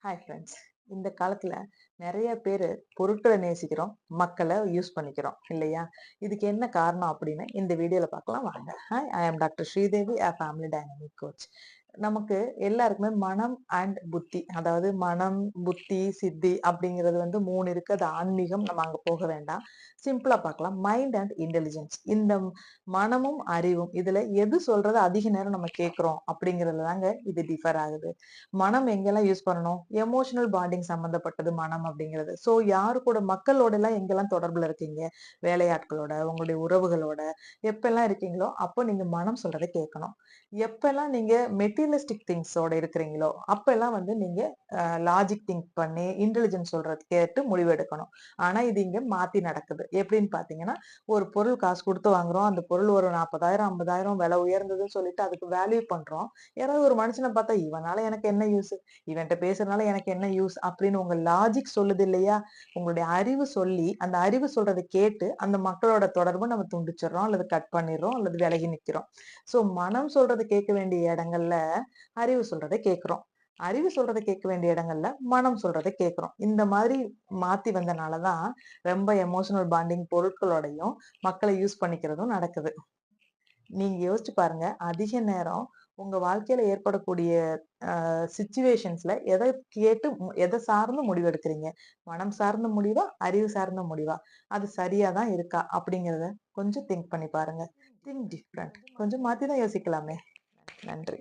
Hi friends. இந்த காலத்துல நிறைய பேரு பொருட்களை நேசிக்கிறோம், மக்களை யூஸ் பண்ணிக்கிறோம் இல்லையா? இதுக்கு என்ன காரணம் அப்படின்னு இந்த வீடியோல பார்க்கலாம் வாங்க. Hi, I am doctor Sridevi, a family dynamic coach. நமக்கு எல்லாருக்குமே மனம் அண்ட் புத்தி, அதாவது மனம், புத்தி, சித்தி அப்படிங்கிறது வந்து 3 இருக்கு. அது ஆன்மீகம், நம்ம அங்க போக வேண்டாம். சிம்பிளா பார்க்கலாம். Mind and intelligence. இந்த மனமும் அறிவும் இதுல எது சொல்றது அதிக நேரம் நம்ம கேட்கிறோம் அப்படிங்கிறதுல தாங்க இது டிஃபர் ஆகுது. மனம் எங்கெல்லாம் யூஸ் பண்ணணும்? எமோஷனல் பாண்டிங் சம்பந்தப்பட்டது மனம் அப்படிங்கிறது. சோ யாரு கூட மக்களோட எல்லாம் எங்கெல்லாம் தொடர்புல இருக்கீங்க? வேலையாட்களோட, உங்களுடைய உறவுகளோட எப்பெல்லாம் இருக்கீங்களோ, அப்போ நீங்க மனம் சொல்றத கேட்கணும். எப்பெல்லாம் நீங்க மெட்டீரியலிஸ்டிக் திங்ஸோட இருக்கிறீங்களோ, அப்பெல்லாம் வந்து நீங்க லாஜிக் திங்க் பண்ணி இன்டெலிஜென்ஸ் சொல்றது கேட்டு முடிவெடுக்கணும். ஆனா இது இங்க மாத்தி நடக்குது. எப்படின்னு பாத்தீங்கன்னா, ஒரு பொருள் காசு குடுத்து வாங்குறோம். அந்த பொருள் ஒரு 40,000, 50,000 விலை உயர்ந்ததுன்னு சொல்லிட்டு அதுக்கு வேல்யூ பண்றோம். யாராவது ஒரு மனுஷன பார்த்தா, "இவனால எனக்கு என்ன யூஸ்? இவன்ட்ட பேசுறதுனால எனக்கு என்ன யூஸ்?" அப்படின்னு உங்க லாஜிக் சொல்லுது இல்லையா? உங்களுடைய அறிவு சொல்லி, அந்த அறிவு சொல்றத கேட்டு, அந்த மக்களோட தொடர்ப நம்ம துண்டிச்சிடுறோம், அல்லது கட் பண்ணிடுறோம், அல்லது விலகி நிக்கிறோம். சோ மனம் சொல்றத கேட்க வேண்டிய இடங்கள்ல, அறிவு சொல்றத கேட்கிறோம். அறிவு சொல்றத கேட்க வேண்டிய இடங்கள்ல, மனம் சொல்றத கேட்கிறோம். இந்த மாதிரி மாத்தி வந்தனால தான், ரொம்ப எமோஷனல் பாண்டிங் பொருட்களோடையும், மக்கள யூஸ் பண்ணிக்கிறதும் நடக்குது. நீங்க யோசிச்சு பாருங்க. அதிக நேரம் உங்க வாழ்க்கையில ஏற்படக்கூடிய சிச்சுவேஷன்ஸ்ல எத கேட்டு எத சார்ந்து முடிவெடுக்கிறீங்க? மனம் சார்ந்த முடிவா? அறிவு சார்ந்த முடிவா? அது சரியா தான் இருக்கா? அப்படிங்கிறத கொஞ்சம் திங்க் பண்ணி பாருங்க. Think different. கொஞ்சம் மாத்தி தான் யோசிக்கலாமே. நன்றி.